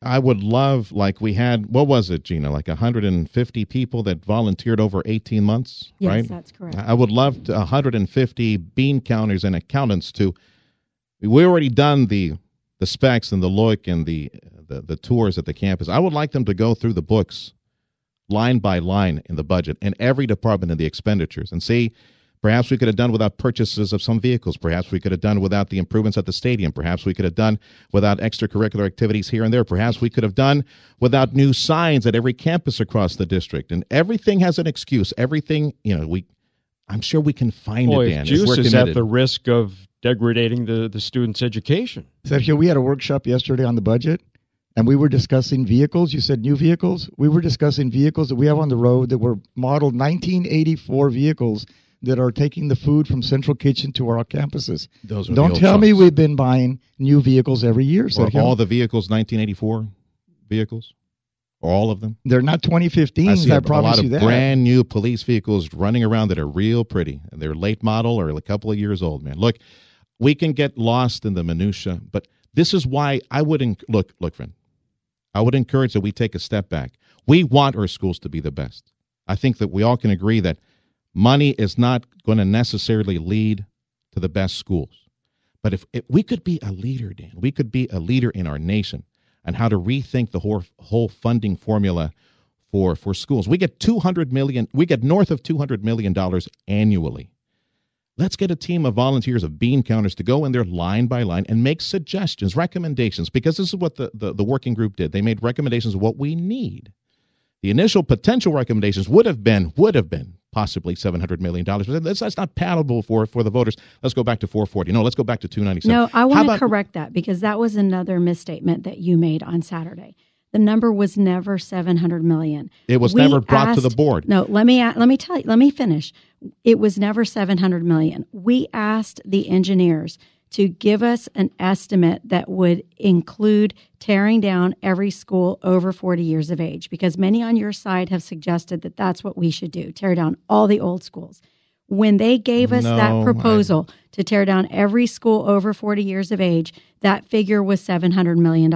I would love, like we had, what was it, Gina, like 150 people that volunteered over 18 months, yes, right? Yes, that's correct. I would love 150 bean counters and accountants to, we already done the specs and the look and the tours at the campus. I would like them to go through the books line by line in the budget and every department in the expenditures and see, perhaps we could have done without purchases of some vehicles. Perhaps we could have done without the improvements at the stadium. Perhaps we could have done without extracurricular activities here and there. Perhaps we could have done without new signs at every campus across the district. And everything has an excuse. Everything, I'm sure we can find it, Dan. Juice is at the risk of degrading the student's education. Sergio, we had a workshop yesterday on the budget, and we were discussing vehicles. You said new vehicles. We were discussing vehicles that we have on the road that were modeled 1984 vehicles that are taking the food from Central Kitchen to our campuses. Don't tell me we've been buying new vehicles every year, Sergio. Or all the vehicles, 1984 vehicles? Or all of them? They're not 2015s, I promise you that. A lot of brand new police vehicles running around that are real pretty. And they're late model or a couple of years old, man. Look, we can get lost in the minutia, but this is why I would, look, friend, I would encourage that we take a step back. We want our schools to be the best. I think that we all can agree that money is not going to necessarily lead to the best schools. But if we could be a leader, Dan, we could be a leader in our nation on how to rethink the whole funding formula for schools. We get $200 million. We get north of $200 million annually. Let's get a team of volunteers, of bean counters, to go in there line by line and make suggestions, recommendations, because this is what the working group did. They made recommendations of what we need. The initial potential recommendations would have been possibly $700 million. But that's not palatable for the voters. Let's go back to 440. No, let's go back to 297. No, I want to correct that, because that was another misstatement that you made on Saturday. The number was never $700 million. It was never brought to the board. No, let me finish. It was never $700 million. We asked the engineers to give us an estimate that would include tearing down every school over 40 years of age, because many on your side have suggested that that's what we should do, tear down all the old schools. When they gave us that proposal to tear down every school over 40 years of age, that figure was $700 million.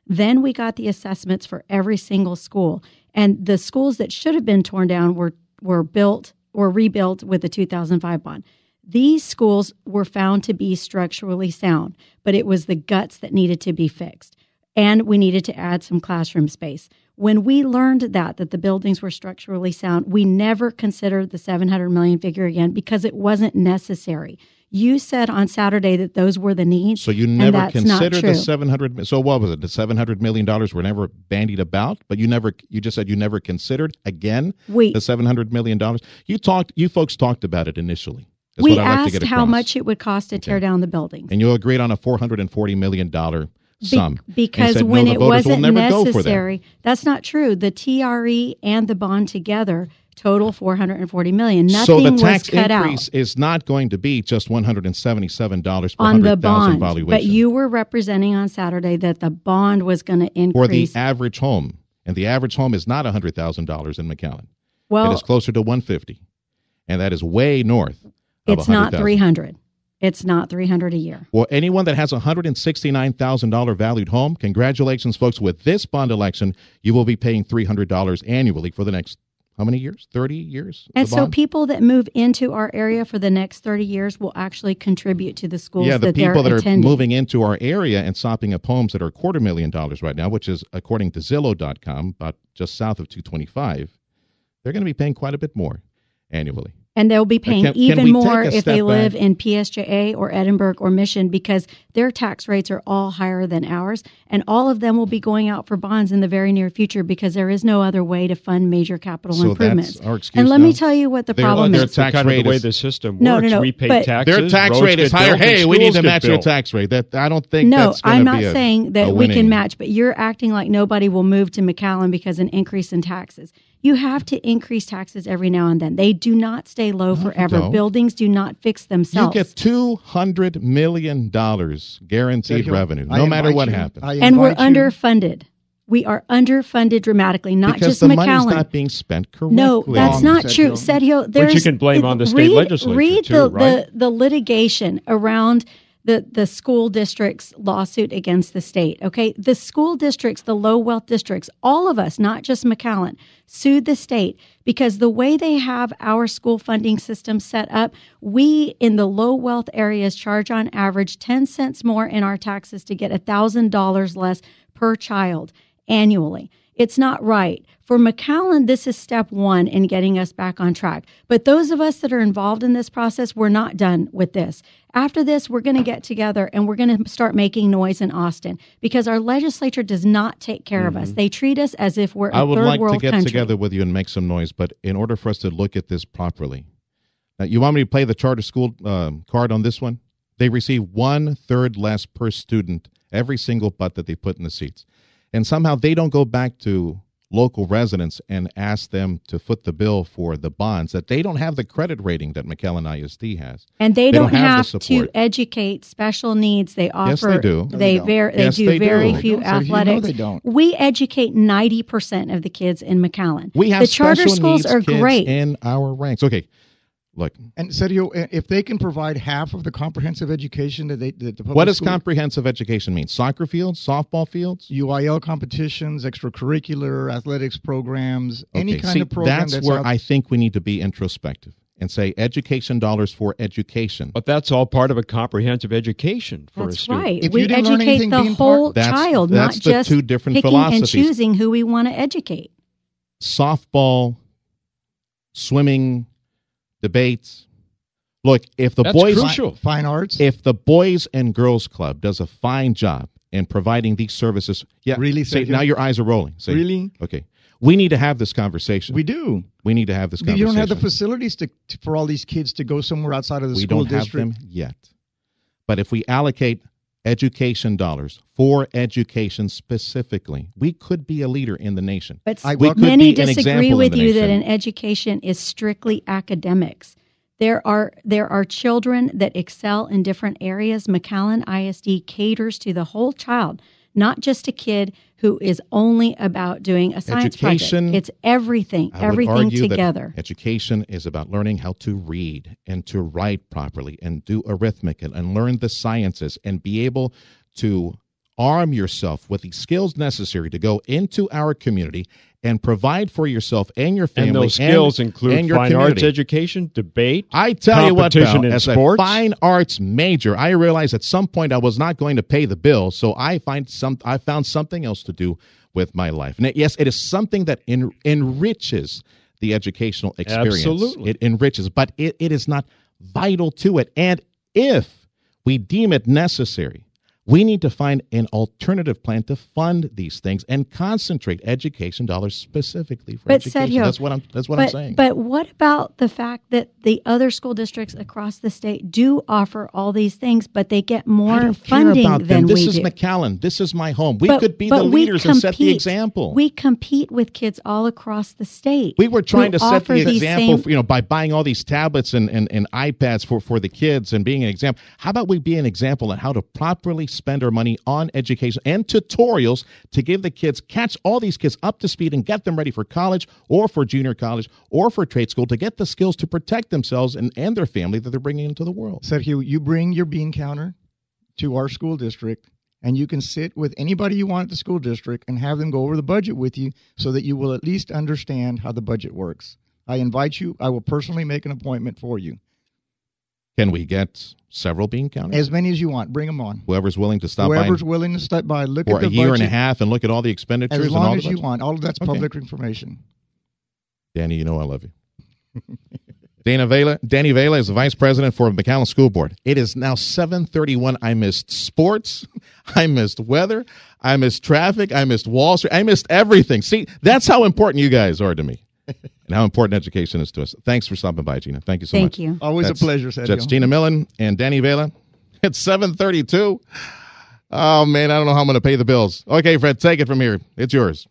Then we got the assessments for every single school, and the schools that should have been torn down were rebuilt with the 2005 bond. These schools were found to be structurally sound, but it was the guts that needed to be fixed. And we needed to add some classroom space. When we learned that the buildings were structurally sound, we never considered the $700 million figure again because it wasn't necessary. You said on Saturday that those were the needs. So you never considered the $700. So what was it? The $700 million were never bandied about, but you just said you never considered again the $700 million. You folks talked about it initially. That's we asked how much it would cost to tear down the buildings. And you agreed on a $440 million sum. Because said, when no, it wasn't necessary, that's not true. The TRE and the bond together total $440 million. Nothing so the tax was cut increase out. Is not going to be just $177 per on the 100,000 bond. valuation. But you were representing on Saturday that the bond was going to increase. For the average home. And the average home is not $100,000 in McAllen. Well, it is closer to $150,000. And that is way north of it's not $300,000. It's not $300,000 a year. Well, anyone that has a $169,000 valued home, congratulations, folks. With this bond election, you will be paying $300 annually for the next, how many years? 30 years? And so people that move into our area for the next 30 years will actually contribute to the schools that they're attending. Yeah, the people that are moving into our area and sopping up homes that are $250,000 right now, which is, according to Zillow.com, about just south of $225,000, they're going to be paying quite a bit more annually. And they'll be paying even more if they live in PSJA or Edinburgh or Mission, because their tax rates are all higher than ours. And all of them will be going out for bonds in the very near future because there is no other way to fund major capital improvements. That's our excuse and let me tell you what the problem is. Their tax rate, the way the system works. No, we pay taxes. Their tax rate is higher. Hey, we need to match your tax rate. I don't think that's going to be I'm not saying that we can match, but you're acting like nobody will move to McAllen because an increase in taxes. You have to increase taxes every now and then. They do not stay low forever. Buildings do not fix themselves. You get $200 million guaranteed revenue, no matter what happens. And we're underfunded. We are underfunded dramatically, not because just the McAllen. money's not being spent correctly. No, that's not true. Sergio, which you can blame on the state legislature, read too, right? the litigation around the school district's lawsuit against the state. Okay, the school districts, the low wealth districts, all of us, not just McAllen, sued the state because the way they have our school funding system set up, we in the low wealth areas charge on average 10 cents more in our taxes to get $1,000 less per child annually. It's not right. For McAllen, this is step one in getting us back on track. But those of us that are involved in this process, we're not done with this. After this, we're going to get together and we're going to start making noise in Austin because our legislature does not take care of us. They treat us as if we're a third world country. I would like to get together with you and make some noise, but in order for us to look at this properly, now, you want me to play the charter school card on this one? They receive 1/3 less per student every single butt that they put in the seats. And somehow they don't go back to local residents and ask them to foot the bill for the bonds, that they don't have the credit rating that McAllen ISD has. And they don't have to educate special needs. They offer. Yes, they do. They do very few athletics. They don't. We educate 90% of the kids in McAllen. We have the charter schools are great in our ranks. Okay. Look. And Sergio, if they can provide half of the comprehensive education that the public what does school, comprehensive education mean? Soccer fields, softball fields, UIL competitions, extracurricular athletics programs, any kind of program. That's where I think we need to be introspective and say education dollars for education. But that's all part of a comprehensive education for a student. Right. If we you didn't learn educate anything the being whole That's child, not the just two different picking philosophies. and choosing who we want to educate. Softball, swimming, debates. Look, if the That's boys crucial. Fine arts. if the Boys and Girls Club does a fine job in providing these services, Really, say, Sergio? now your eyes are rolling. Say, Really? Okay. We need to have this conversation. We do. We need to have this You conversation. don't have the facilities for all these kids to go somewhere outside of the We school don't have district. them yet. But if we allocate education dollars for education specifically, we could be a leader in the nation. But I We welcome- could many be an disagree example with in the you that nation. an education is strictly academics. There are children that excel in different areas. McAllen ISD caters to the whole child, not just a kid who is only about doing a science Education, project. It's everything, I would everything argue that together. education is about learning how to read and to write properly and do arithmetic and learn the sciences and be able to arm yourself with the skills necessary to go into our community and provide for yourself and your family. And those skills include and your fine arts community. education, debate, I tell you what, competition Val, in as sports. a fine arts major, I realized at some point I was not going to pay the bill, so I found something else to do with my life. And yes, it is something that enriches the educational experience. Absolutely. It enriches, but it is not vital to it. And if we deem it necessary, we need to find an alternative plan to fund these things and concentrate education dollars specifically for education. Sergio, That's what I'm saying. But what about the fact that the other school districts across the state do offer all these things, but they get I more don't funding care about than them. This we is do? McAllen. This is my home. We But- could be but the we leaders and set the compete. example. We compete with kids all across the state. We were trying who to set offer the these example, same- by buying all these tablets and iPads for the kids and being an example. How about we be an example on how to properly spend our money on education and tutorials to give the kids, catch all these kids up to speed and get them ready for college or for junior college or for trade school to get the skills to protect themselves and their family that they're bringing into the world. Sergio, you bring your bean counter to our school district, and you can sit with anybody you want at the school district and have them go over the budget with you so that you will at least understand how the budget works. I invite you. I will personally make an appointment for you. Can we get several bean counters? As many as you want. Bring them on. Whoever's willing to stop Whoever's by willing to stop by, look for at the a year budget and a half and look at all the expenditures as and all long the as you budget. want. All of that's Okay. public information. Danny, you know I love you. Danny Vela is the vice president for McAllen School Board. It is now 7:31. I missed sports. I missed weather. I missed traffic. I missed Wall Street. I missed everything. See, that's how important you guys are to me and how important education is to us. Thanks for stopping by, Gina. Thank you so much. Thank you. Always That's- a pleasure, Sergio. That's Gina Millen and Danny Vela. It's 7:32. Oh, man, I don't know how I'm going to pay the bills. Okay, Fred, take it from here. It's yours.